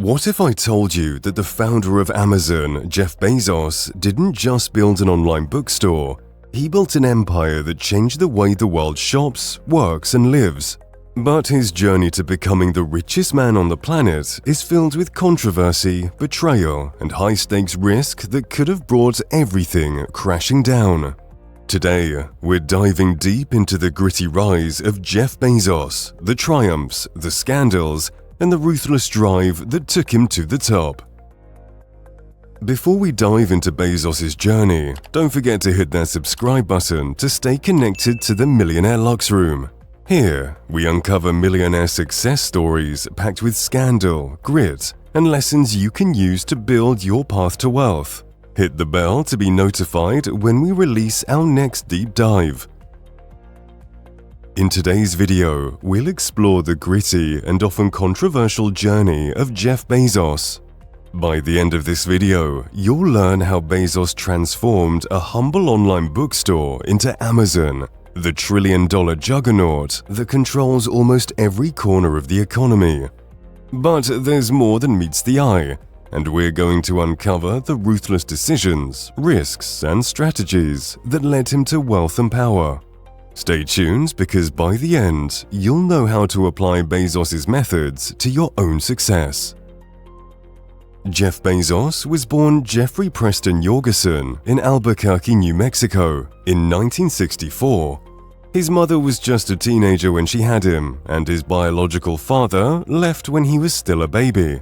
What if I told you that the founder of Amazon, Jeff Bezos, didn't just build an online bookstore? He built an empire that changed the way the world shops, works, and lives. But his journey to becoming the richest man on the planet is filled with controversy, betrayal, and high-stakes risk that could have brought everything crashing down. Today, we're diving deep into the gritty rise of Jeff Bezos, the triumphs, the scandals, and the ruthless drive that took him to the top. Before we dive into Bezos' journey, don't forget to hit that subscribe button to stay connected to the Millionaire Luxe Room. Here, we uncover millionaire success stories packed with scandal, grit, and lessons you can use to build your path to wealth. Hit the bell to be notified when we release our next deep dive. In today's video, we'll explore the gritty and often controversial journey of Jeff Bezos. By the end of this video, you'll learn how Bezos transformed a humble online bookstore into Amazon, the trillion-dollar juggernaut that controls almost every corner of the economy. But there's more than meets the eye, and we're going to uncover the ruthless decisions, risks, and strategies that led him to wealth and power. Stay tuned because by the end, you'll know how to apply Bezos' methods to your own success. Jeff Bezos was born Jeffrey Preston Jorgensen in Albuquerque, New Mexico, in 1964. His mother was just a teenager when she had him, and his biological father left when he was still a baby.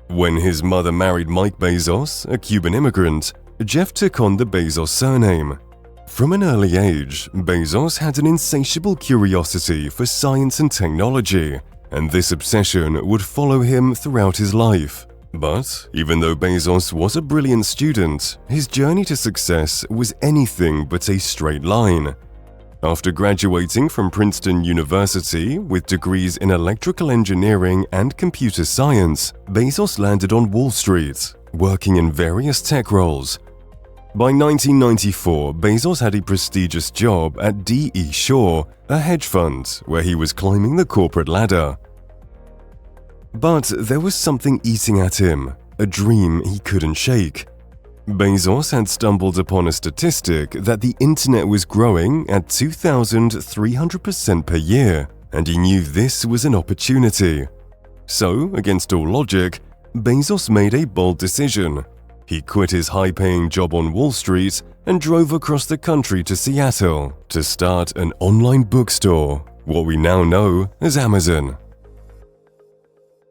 When his mother married Mike Bezos, a Cuban immigrant, Jeff took on the Bezos surname. From an early age, Bezos had an insatiable curiosity for science and technology, and this obsession would follow him throughout his life. But even though Bezos was a brilliant student, his journey to success was anything but a straight line. After graduating from Princeton University with degrees in electrical engineering and computer science, Bezos landed on Wall Street, working in various tech roles. By 1994, Bezos had a prestigious job at D.E. Shaw, a hedge fund, where he was climbing the corporate ladder. But there was something eating at him, a dream he couldn't shake. Bezos had stumbled upon a statistic that the internet was growing at 2,300% per year, and he knew this was an opportunity. So, against all logic, Bezos made a bold decision. He quit his high-paying job on Wall Street and drove across the country to Seattle to start an online bookstore, what we now know as Amazon.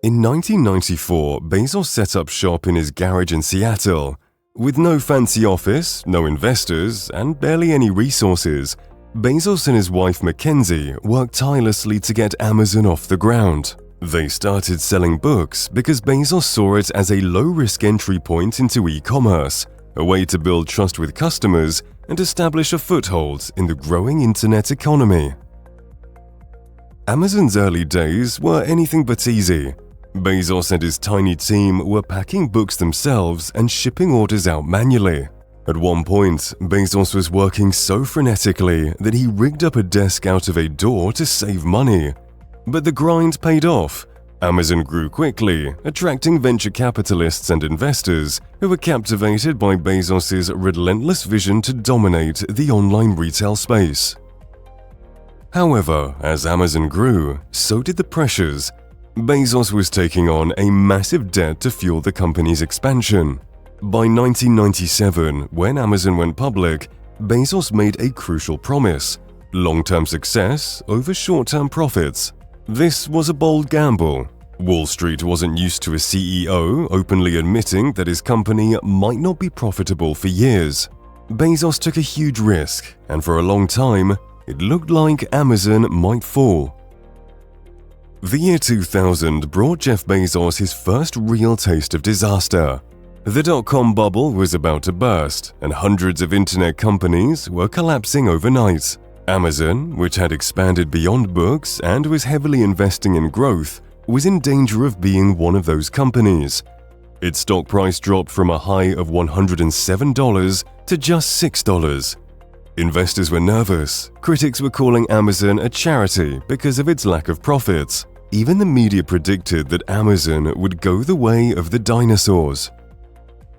In 1994, Bezos set up shop in his garage in Seattle. With no fancy office, no investors, and barely any resources, Bezos and his wife Mackenzie worked tirelessly to get Amazon off the ground. They started selling books because Bezos saw it as a low-risk entry point into e-commerce, a way to build trust with customers and establish a foothold in the growing internet economy. Amazon's early days were anything but easy. Bezos and his tiny team were packing books themselves and shipping orders out manually. At one point, Bezos was working so frenetically that he rigged up a desk out of a door to save money. But the grind paid off. Amazon grew quickly, attracting venture capitalists and investors who were captivated by Bezos' relentless vision to dominate the online retail space. However, as Amazon grew, so did the pressures. Bezos was taking on a massive debt to fuel the company's expansion. By 1997, when Amazon went public, Bezos made a crucial promise: long-term success over short-term profits. This was a bold gamble. Wall Street wasn't used to a CEO openly admitting that his company might not be profitable for years. Bezos took a huge risk, and for a long time, it looked like Amazon might fall. The year 2000 brought Jeff Bezos his first real taste of disaster. The dot-com bubble was about to burst, and hundreds of internet companies were collapsing overnight. Amazon, which had expanded beyond books and was heavily investing in growth, was in danger of being one of those companies. Its stock price dropped from a high of $107 to just $6. Investors were nervous. Critics were calling Amazon a charity because of its lack of profits. Even the media predicted that Amazon would go the way of the dinosaurs.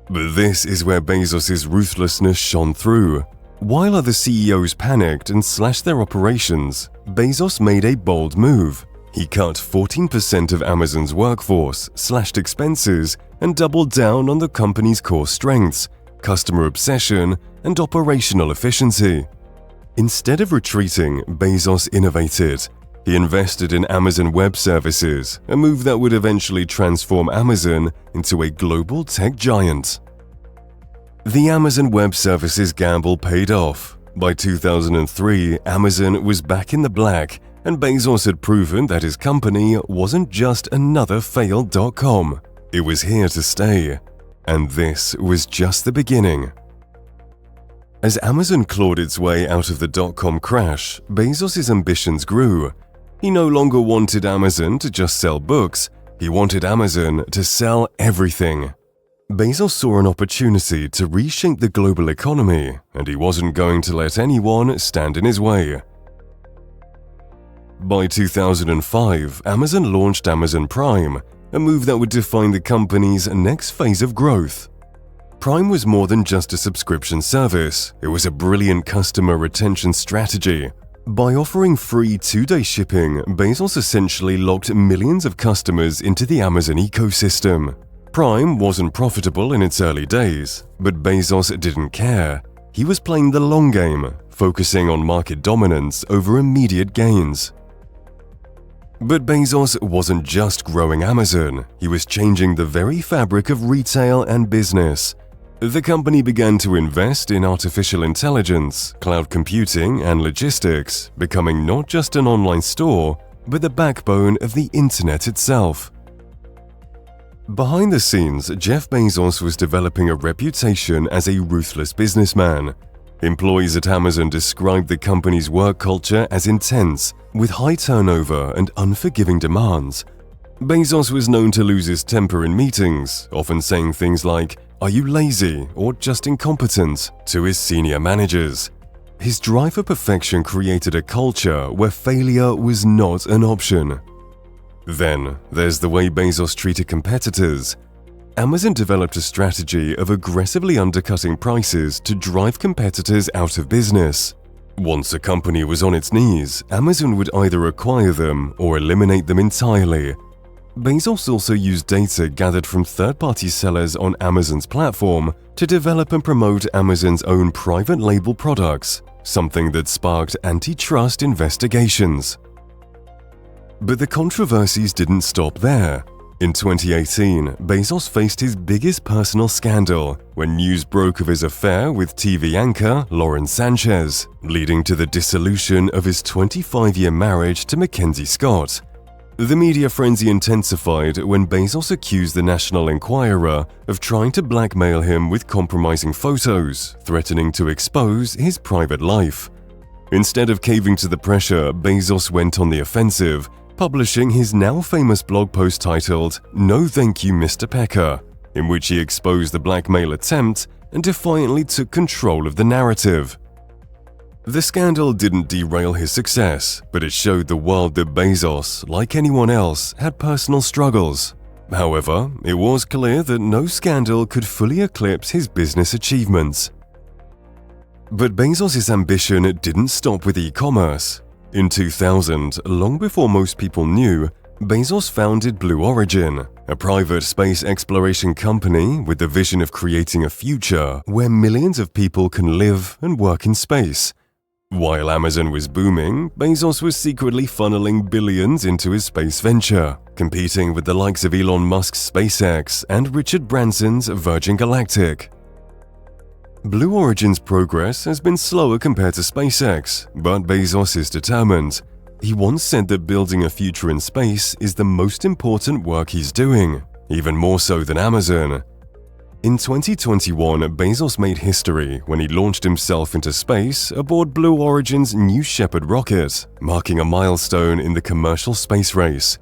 But this is where Bezos' ruthlessness shone through. While other CEOs panicked and slashed their operations, Bezos made a bold move. He cut 14% of Amazon's workforce, slashed expenses, and doubled down on the company's core strengths, customer obsession, and operational efficiency. Instead of retreating, Bezos innovated. He invested in Amazon Web Services, a move that would eventually transform Amazon into a global tech giant. The Amazon Web Services gamble paid off. By 2003, Amazon was back in the black, and Bezos had proven that his company wasn't just another failed .com. It was here to stay. And this was just the beginning. As Amazon clawed its way out of the .com crash, Bezos' ambitions grew. He no longer wanted Amazon to just sell books, he wanted Amazon to sell everything. Bezos saw an opportunity to reshape the global economy, and he wasn't going to let anyone stand in his way. By 2005, Amazon launched Amazon Prime, a move that would define the company's next phase of growth. Prime was more than just a subscription service, it was a brilliant customer retention strategy. By offering free 2-day shipping, Bezos essentially locked millions of customers into the Amazon ecosystem. Prime wasn't profitable in its early days, but Bezos didn't care. He was playing the long game, focusing on market dominance over immediate gains. But Bezos wasn't just growing Amazon, he was changing the very fabric of retail and business. The company began to invest in artificial intelligence, cloud computing, and logistics, becoming not just an online store, but the backbone of the internet itself. Behind the scenes, Jeff Bezos was developing a reputation as a ruthless businessman. Employees at Amazon described the company's work culture as intense, with high turnover and unforgiving demands. Bezos was known to lose his temper in meetings, often saying things like, "Are you lazy or just incompetent?" to his senior managers. His drive for perfection created a culture where failure was not an option. Then, there's the way Bezos treated competitors. Amazon developed a strategy of aggressively undercutting prices to drive competitors out of business. Once a company was on its knees, Amazon would either acquire them or eliminate them entirely. Bezos also used data gathered from third-party sellers on Amazon's platform to develop and promote Amazon's own private label products, something that sparked antitrust investigations. But the controversies didn't stop there. In 2018, Bezos faced his biggest personal scandal when news broke of his affair with TV anchor Lauren Sanchez, leading to the dissolution of his 25-year marriage to Mackenzie Scott. The media frenzy intensified when Bezos accused the National Enquirer of trying to blackmail him with compromising photos, threatening to expose his private life. Instead of caving to the pressure, Bezos went on the offensive, publishing his now famous blog post titled "No Thank You, Mr. Pecker," in which he exposed the blackmail attempt and defiantly took control of the narrative. The scandal didn't derail his success, but it showed the world that Bezos, like anyone else, had personal struggles. However, it was clear that no scandal could fully eclipse his business achievements. But Bezos' ambition didn't stop with e-commerce. In 2000, long before most people knew, Bezos founded Blue Origin, a private space exploration company with the vision of creating a future where millions of people can live and work in space. While Amazon was booming, Bezos was secretly funneling billions into his space venture, competing with the likes of Elon Musk's SpaceX and Richard Branson's Virgin Galactic. Blue Origin's progress has been slower compared to SpaceX, but Bezos is determined. He once said that building a future in space is the most important work he's doing, even more so than Amazon. In 2021, Bezos made history when he launched himself into space aboard Blue Origin's New Shepard rocket, marking a milestone in the commercial space race.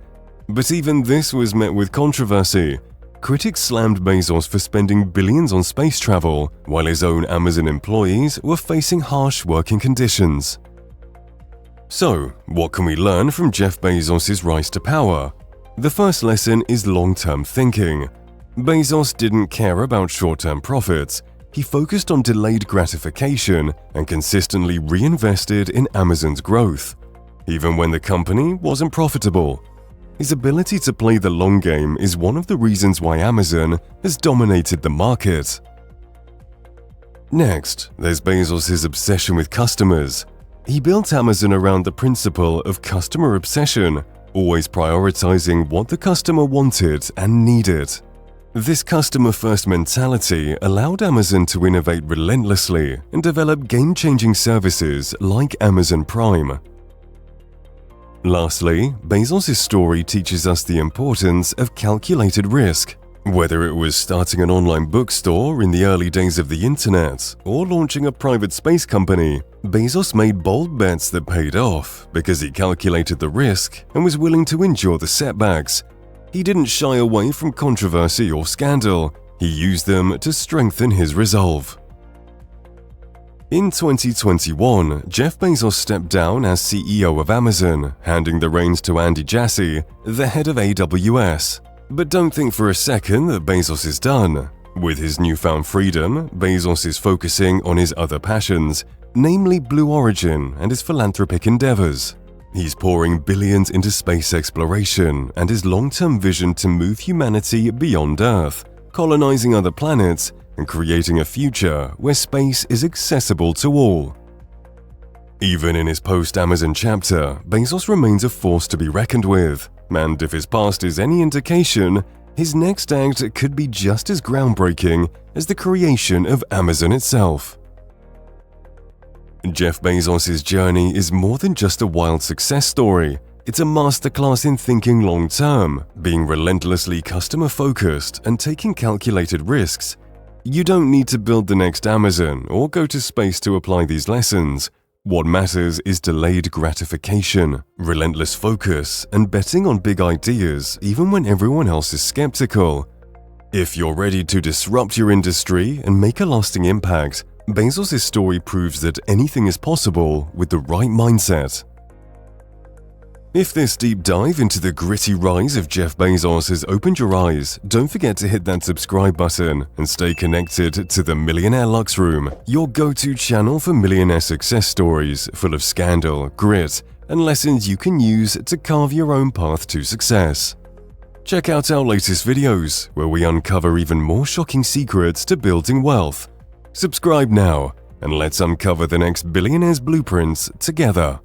But even this was met with controversy. Critics slammed Bezos for spending billions on space travel, while his own Amazon employees were facing harsh working conditions. So, what can we learn from Jeff Bezos' rise to power? The first lesson is long-term thinking. Bezos didn't care about short-term profits. He focused on delayed gratification and consistently reinvested in Amazon's growth, even when the company wasn't profitable. His ability to play the long game is one of the reasons why Amazon has dominated the market. Next, there's Bezos' obsession with customers. He built Amazon around the principle of customer obsession, always prioritizing what the customer wanted and needed. This customer-first mentality allowed Amazon to innovate relentlessly and develop game-changing services like Amazon Prime. Lastly, Bezos' story teaches us the importance of calculated risk. Whether it was starting an online bookstore in the early days of the internet or launching a private space company, Bezos made bold bets that paid off because he calculated the risk and was willing to endure the setbacks. He didn't shy away from controversy or scandal. He used them to strengthen his resolve. In 2021, Jeff Bezos stepped down as CEO of Amazon, handing the reins to Andy Jassy, the head of AWS. But don't think for a second that Bezos is done. With his newfound freedom, Bezos is focusing on his other passions, namely Blue Origin and his philanthropic endeavors. He's pouring billions into space exploration and his long-term vision to move humanity beyond Earth, colonizing other planets, and creating a future where space is accessible to all. Even in his post-Amazon chapter, Bezos remains a force to be reckoned with, and if his past is any indication, his next act could be just as groundbreaking as the creation of Amazon itself. Jeff Bezos' journey is more than just a wild success story. It's a masterclass in thinking long-term, being relentlessly customer-focused, and taking calculated risks. You don't need to build the next Amazon or go to space to apply these lessons. What matters is delayed gratification, relentless focus, and betting on big ideas even when everyone else is skeptical. If you're ready to disrupt your industry and make a lasting impact, Bezos' story proves that anything is possible with the right mindset. If this deep dive into the gritty rise of Jeff Bezos has opened your eyes, don't forget to hit that subscribe button and stay connected to the Millionaire Luxe Room, your go-to channel for millionaire success stories full of scandal, grit, and lessons you can use to carve your own path to success. Check out our latest videos, where we uncover even more shocking secrets to building wealth. Subscribe now, and let's uncover the next billionaire's blueprints together.